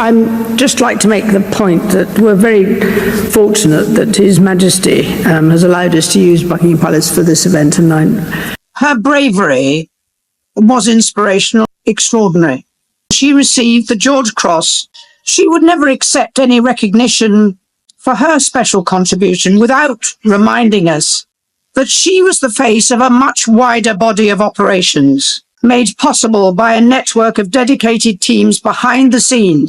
I'd just like to make the point that we're very fortunate that His Majesty has allowed us to use Buckingham Palace for this event. And her bravery was inspirational, extraordinary. She received the George Cross. She would never accept any recognition for her special contribution without reminding us that she was the face of a much wider body of operations, made possible by a network of dedicated teams behind the scenes.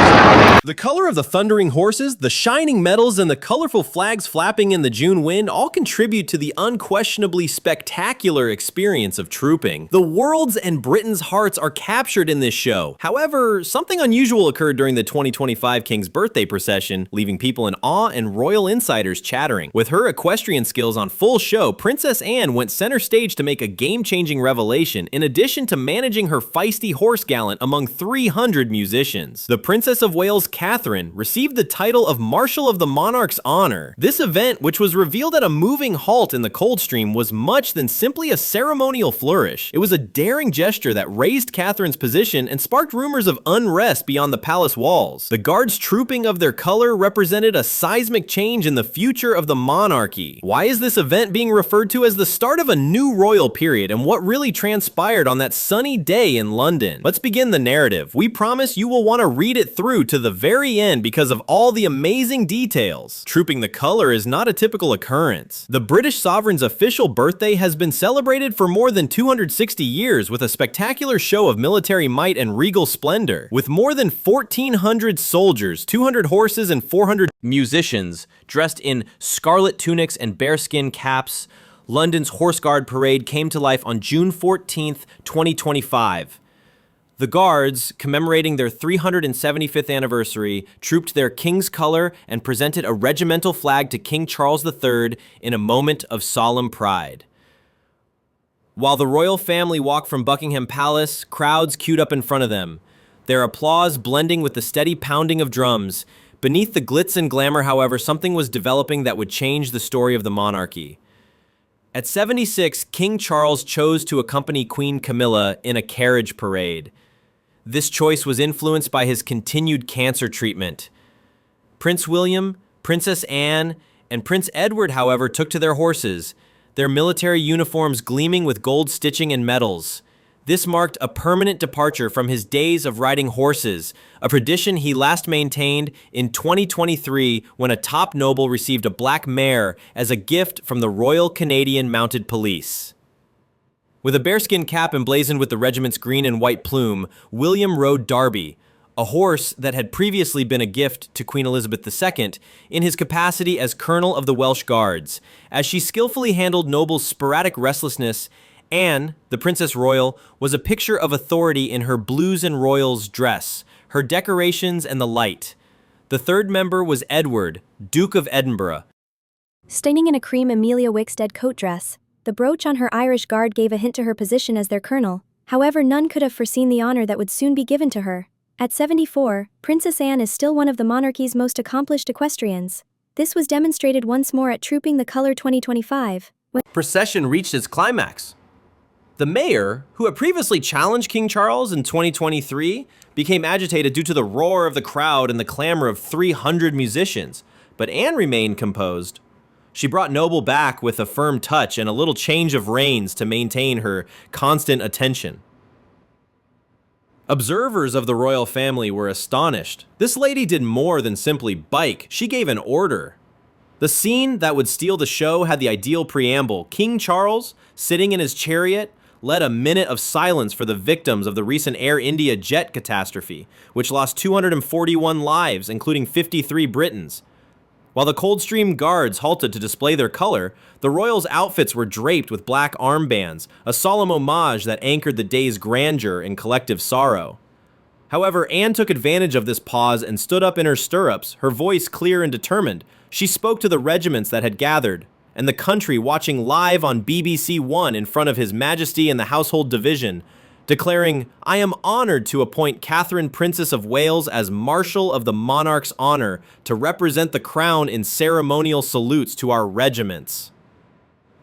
The color of the thundering horses, the shining medals, and the colorful flags flapping in the June wind all contribute to the unquestionably spectacular experience of trooping. The world's and Britain's hearts are captured in this show. However, something unusual occurred during the 2025 King's birthday procession, leaving people in awe and royal insiders chattering. With her equestrian skills on full show, Princess Anne went center stage to make a game-changing revelation, in addition to managing her feisty horse gallant among 300 musicians. The Princess of Wales, Catherine, received the title of Marshal of the Monarch's Honor. This event, which was revealed at a moving halt in the Coldstream, was much than simply a ceremonial flourish. It was a daring gesture that raised Catherine's position and sparked rumors of unrest beyond the palace walls. The guards' trooping of their color represented a seismic change in the future of the monarchy. Why is this event being referred to as the start of a new royal period, and what really transpired on that sunny day in London? Let's begin the narrative. We promise you will want to read it through to the very end because of all the amazing details. Trooping the color is not a typical occurrence. The British sovereign's official birthday has been celebrated for more than 260 years with a spectacular show of military might and regal splendor. With more than 1,400 soldiers, 200 horses, and 400 musicians dressed in scarlet tunics and bearskin caps, London's Horse Guard Parade came to life on June 14th, 2025. The Guards, commemorating their 375th anniversary, trooped their king's color and presented a regimental flag to King Charles III in a moment of solemn pride. While the royal family walked from Buckingham Palace, crowds queued up in front of them, their applause blending with the steady pounding of drums. Beneath the glitz and glamour, however, something was developing that would change the story of the monarchy. At 76, King Charles chose to accompany Queen Camilla in a carriage parade. This choice was influenced by his continued cancer treatment. Prince William, Princess Anne, and Prince Edward, however, took to their horses, their military uniforms gleaming with gold stitching and medals. This marked a permanent departure from his days of riding horses, a tradition he last maintained in 2023 when a top noble received a black mare as a gift from the Royal Canadian Mounted Police. With a bearskin cap emblazoned with the regiment's green and white plume, William rode Derby, a horse that had previously been a gift to Queen Elizabeth II in his capacity as Colonel of the Welsh Guards. As she skillfully handled Noble's sporadic restlessness, Anne, the Princess Royal, was a picture of authority in her blues and royals dress, her decorations, and the light. The third member was Edward, Duke of Edinburgh. Standing in a cream Amelia Wickstead coat dress, the brooch on her Irish Guard gave a hint to her position as their colonel. However, none could have foreseen the honor that would soon be given to her. At 74, Princess Anne is still one of the monarchy's most accomplished equestrians. This was demonstrated once more at Trooping the Color 2025. Procession reached its climax. The mayor, who had previously challenged King Charles in 2023, became agitated due to the roar of the crowd and the clamor of 300 musicians, but Anne remained composed. She brought Noble back with a firm touch and a little change of reins to maintain her constant attention. Observers of the royal family were astonished. This lady did more than simply bike, she gave an order. The scene that would steal the show had the ideal preamble. King Charles, sitting in his chariot, led a minute of silence for the victims of the recent Air India jet catastrophe, which lost 241 lives, including 53 Britons. While the Coldstream Guards halted to display their color, the royals' outfits were draped with black armbands, a solemn homage that anchored the day's grandeur in collective sorrow. However, Anne took advantage of this pause and stood up in her stirrups, her voice clear and determined. She spoke to the regiments that had gathered, and the country watching live on BBC One in front of His Majesty and the Household Division, declaring, "I am honored to appoint Catherine, Princess of Wales, as Marshal of the Monarch's Honor to represent the crown in ceremonial salutes to our regiments."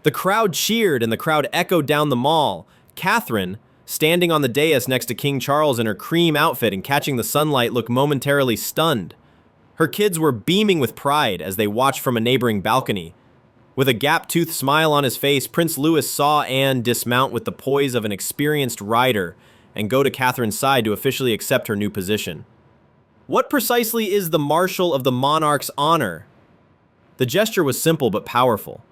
The crowd cheered and the crowd echoed down the mall. Catherine, standing on the dais next to King Charles in her cream outfit and catching the sunlight, looked momentarily stunned. Her kids were beaming with pride as they watched from a neighboring balcony. With a gap-toothed smile on his face, Prince Louis saw Anne dismount with the poise of an experienced rider and go to Catherine's side to officially accept her new position. What precisely is the Marshal of the Monarch's honor? The gesture was simple but powerful.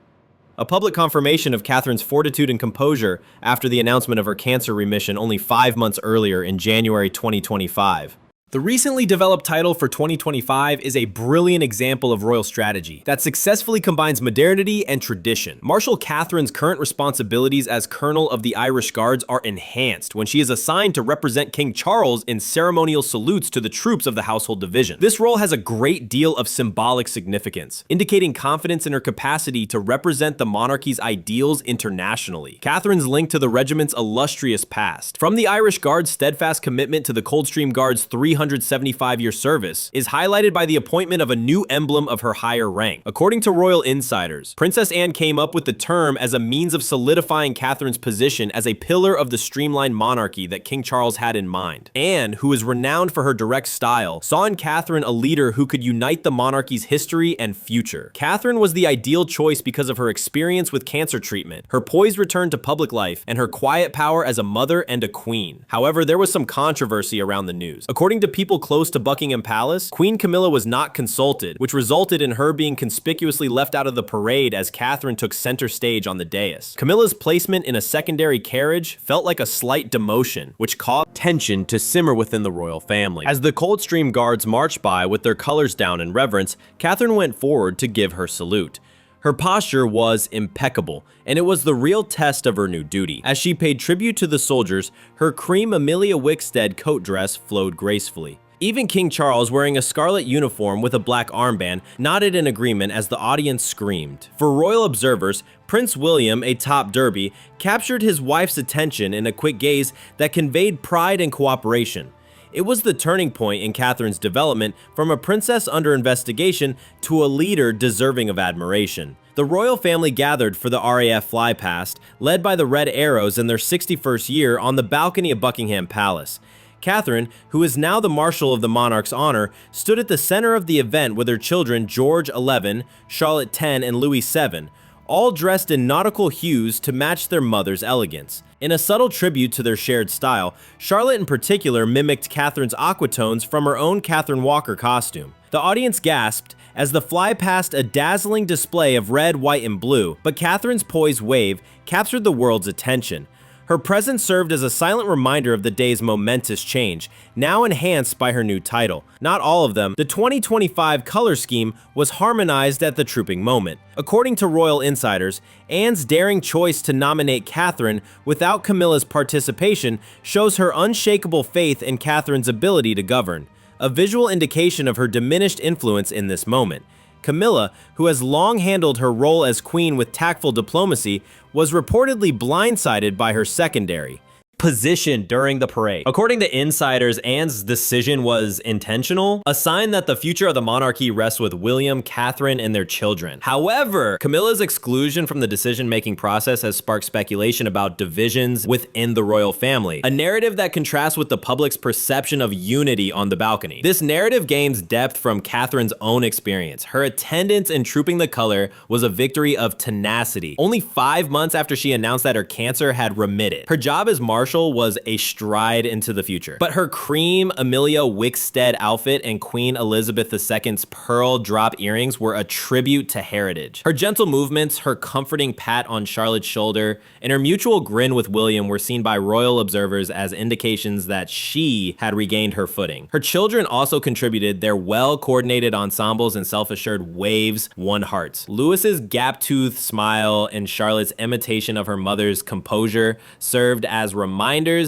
A public confirmation of Catherine's fortitude and composure after the announcement of her cancer remission only 5 months earlier in January 2025. The recently developed title for 2025 is a brilliant example of royal strategy that successfully combines modernity and tradition. Marshal Catherine's current responsibilities as Colonel of the Irish Guards are enhanced when she is assigned to represent King Charles in ceremonial salutes to the troops of the Household Division. This role has a great deal of symbolic significance, indicating confidence in her capacity to represent the monarchy's ideals internationally. Catherine's link to the regiment's illustrious past, from the Irish Guards' steadfast commitment to the Coldstream Guards' 375-year service, is highlighted by the appointment of a new emblem of her higher rank. According to royal insiders, Princess Anne came up with the term as a means of solidifying Catherine's position as a pillar of the streamlined monarchy that King Charles had in mind. Anne, who is renowned for her direct style, saw in Catherine a leader who could unite the monarchy's history and future. Catherine was the ideal choice because of her experience with cancer treatment, her poised return to public life, and her quiet power as a mother and a queen. However, there was some controversy around the news. According to people close to Buckingham Palace, Queen Camilla was not consulted, which resulted in her being conspicuously left out of the parade as Catherine took center stage on the dais. Camilla's placement in a secondary carriage felt like a slight demotion, which caused tension to simmer within the royal family. As the Coldstream Guards marched by with their colors down in reverence, Catherine went forward to give her salute. Her posture was impeccable, and it was the real test of her new duty. As she paid tribute to the soldiers, her cream Amelia Wickstead coat dress flowed gracefully. Even King Charles, wearing a scarlet uniform with a black armband, nodded in agreement as the audience screamed. For royal observers, Prince William, a top derby, captured his wife's attention in a quick gaze that conveyed pride and cooperation. It was the turning point in Catherine's development from a princess under investigation to a leader deserving of admiration. The royal family gathered for the RAF flypast, led by the Red Arrows in their 61st year on the balcony of Buckingham Palace. Catherine, who is now the Marshal of the Monarch's honor, stood at the center of the event with her children George XI, Charlotte X, and Louis VII, all dressed in nautical hues to match their mother's elegance. In a subtle tribute to their shared style, Charlotte in particular mimicked Catherine's aquatones from her own Catherine Walker costume. The audience gasped as the fly passed a dazzling display of red, white, and blue, but Catherine's poised wave captured the world's attention. Her presence served as a silent reminder of the day's momentous change, now enhanced by her new title. Not all of them. The 2025 color scheme was harmonized at the trooping moment. According to royal insiders, Anne's daring choice to nominate Catherine without Camilla's participation shows her unshakable faith in Catherine's ability to govern, a visual indication of her diminished influence in this moment. Camilla, who has long handled her role as queen with tactful diplomacy, was reportedly blindsided by her secondary position during the parade. According to insiders, Anne's decision was intentional, a sign that the future of the monarchy rests with William, Catherine, and their children. However, Camilla's exclusion from the decision-making process has sparked speculation about divisions within the royal family, a narrative that contrasts with the public's perception of unity on the balcony. This narrative gains depth from Catherine's own experience. Her attendance in Trooping the Color was a victory of tenacity. Only 5 months after she announced that her cancer had remitted, her job as Marshal was a stride into the future. But her cream Amelia Wickstead outfit and Queen Elizabeth II's pearl drop earrings were a tribute to heritage. Her gentle movements, her comforting pat on Charlotte's shoulder, and her mutual grin with William were seen by royal observers as indications that she had regained her footing. Her children also contributed. Their well-coordinated ensembles and self-assured waves won hearts. Louis's gap-toothed smile and Charlotte's imitation of her mother's composure served as reminders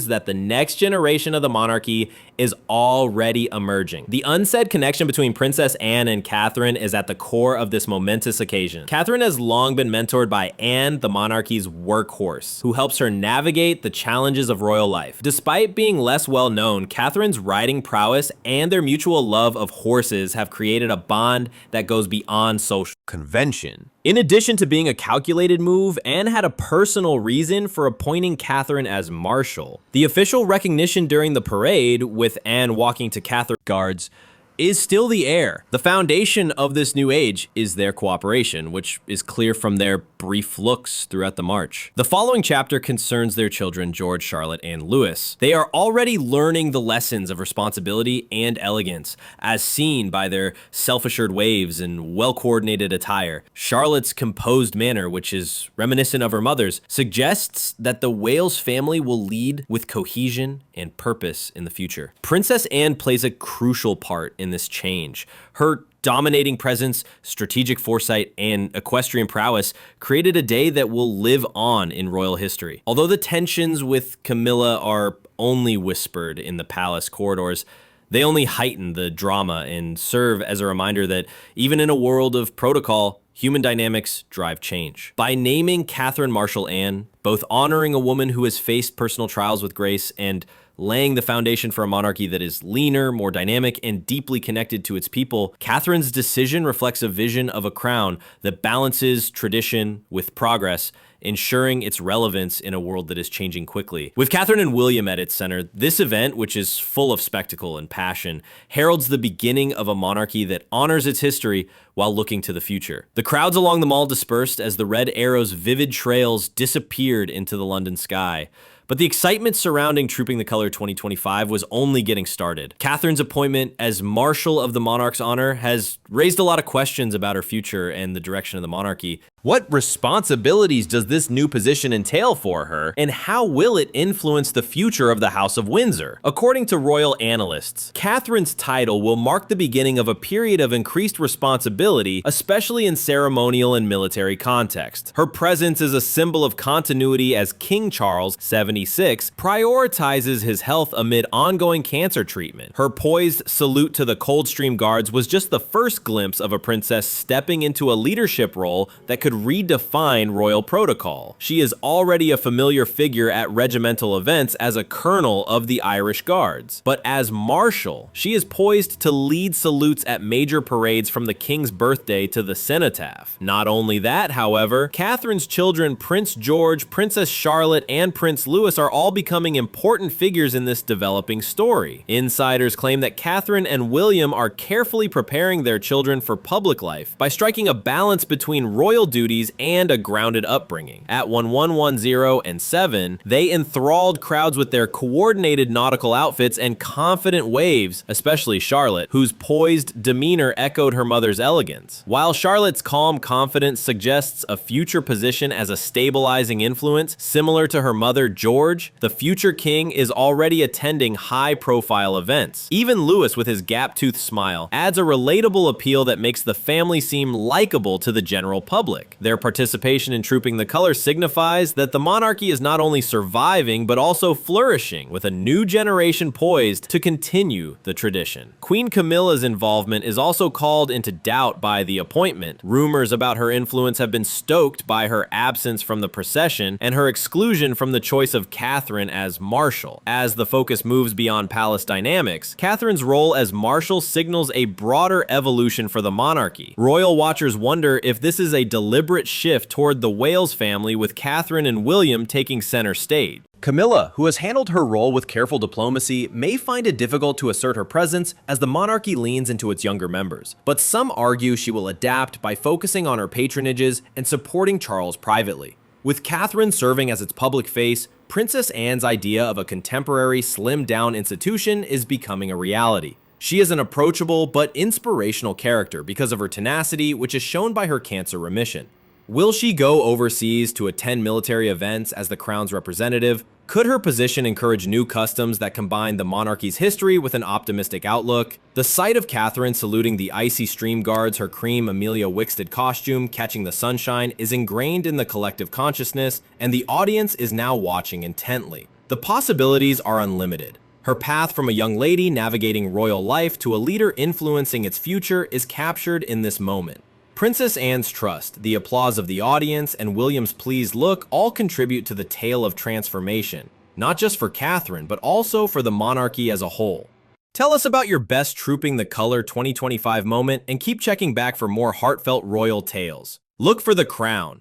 that the next generation of the monarchy is already emerging. The unsaid connection between Princess Anne and Catherine is at the core of this momentous occasion. Catherine has long been mentored by Anne, the monarchy's workhorse, who helps her navigate the challenges of royal life. Despite being less well known, Catherine's riding prowess and their mutual love of horses have created a bond that goes beyond social convention. In addition to being a calculated move, Anne had a personal reason for appointing Catherine as Marshal. The official recognition during the parade, with Anne walking to Catherine's guards, is still the heir. The foundation of this new age is their cooperation, which is clear from their brief looks throughout the march. The following chapter concerns their children, George, Charlotte, and Louis. They are already learning the lessons of responsibility and elegance, as seen by their self-assured waves and well-coordinated attire. Charlotte's composed manner, which is reminiscent of her mother's, suggests that the Wales family will lead with cohesion and purpose in the future. Princess Anne plays a crucial part in this change. Her dominating presence, strategic foresight, and equestrian prowess created a day that will live on in royal history. Although the tensions with Camilla are only whispered in the palace corridors, they only heighten the drama and serve as a reminder that even in a world of protocol, human dynamics drive change. By naming Catherine Marshal Anne, both honoring a woman who has faced personal trials with grace and laying the foundation for a monarchy that is leaner, more dynamic, and deeply connected to its people, Catherine's decision reflects a vision of a crown that balances tradition with progress, ensuring its relevance in a world that is changing quickly. With Catherine and William at its center, this event, which is full of spectacle and passion, heralds the beginning of a monarchy that honors its history while looking to the future. The crowds along the mall dispersed as the Red Arrow's vivid trails disappeared into the London sky. But the excitement surrounding Trooping the Color 2025 was only getting started. Catherine's appointment as Marshal of the Monarch's Honor has raised a lot of questions about her future and the direction of the monarchy. What responsibilities does this new position entail for her, and how will it influence the future of the House of Windsor? According to royal analysts, Catherine's title will mark the beginning of a period of increased responsibility, especially in ceremonial and military context. Her presence is a symbol of continuity as King Charles, 76, prioritizes his health amid ongoing cancer treatment. Her poised salute to the Coldstream Guards was just the first glimpse of a princess stepping into a leadership role that could redefine royal protocol. She is already a familiar figure at regimental events as a colonel of the Irish Guards. But as Marshal, she is poised to lead salutes at major parades from the King's birthday to the cenotaph. Not only that, however, Catherine's children, Prince George, Princess Charlotte, and Prince Louis are all becoming important figures in this developing story. Insiders claim that Catherine and William are carefully preparing their children for public life by striking a balance between royal duties and a grounded upbringing. At 1110 and 7, they enthralled crowds with their coordinated nautical outfits and confident waves, especially Charlotte, whose poised demeanor echoed her mother's elegance. While Charlotte's calm confidence suggests a future position as a stabilizing influence, similar to her mother George, the future king is already attending high-profile events. Even Louis, with his gap-toothed smile, adds a relatable appeal that makes the family seem likable to the general public. Their participation in Trooping the Color signifies that the monarchy is not only surviving, but also flourishing, with a new generation poised to continue the tradition. Queen Camilla's involvement is also called into doubt by the appointment. Rumors about her influence have been stoked by her absence from the procession and her exclusion from the choice of Catherine as Marshal. As the focus moves beyond palace dynamics, Catherine's role as Marshal signals a broader evolution for the monarchy. Royal watchers wonder if this is a deliberate shift toward the Wales family, with Catherine and William taking center stage. Camilla, who has handled her role with careful diplomacy, may find it difficult to assert her presence as the monarchy leans into its younger members. But some argue she will adapt by focusing on her patronages and supporting Charles privately. With Catherine serving as its public face, Princess Anne's idea of a contemporary, slimmed-down institution is becoming a reality. She is an approachable but inspirational character because of her tenacity, which is shown by her cancer remission. Will she go overseas to attend military events as the crown's representative? Could her position encourage new customs that combine the monarchy's history with an optimistic outlook? The sight of Catherine saluting the icy stream guards, her cream Amelia Wickstead costume catching the sunshine, is ingrained in the collective consciousness, and the audience is now watching intently. The possibilities are unlimited. Her path from a young lady navigating royal life to a leader influencing its future is captured in this moment. Princess Anne's trust, the applause of the audience, and William's pleased look all contribute to the tale of transformation, not just for Catherine, but also for the monarchy as a whole. Tell us about your best Trooping the Color 2025 moment and keep checking back for more heartfelt royal tales. Look for The Crown.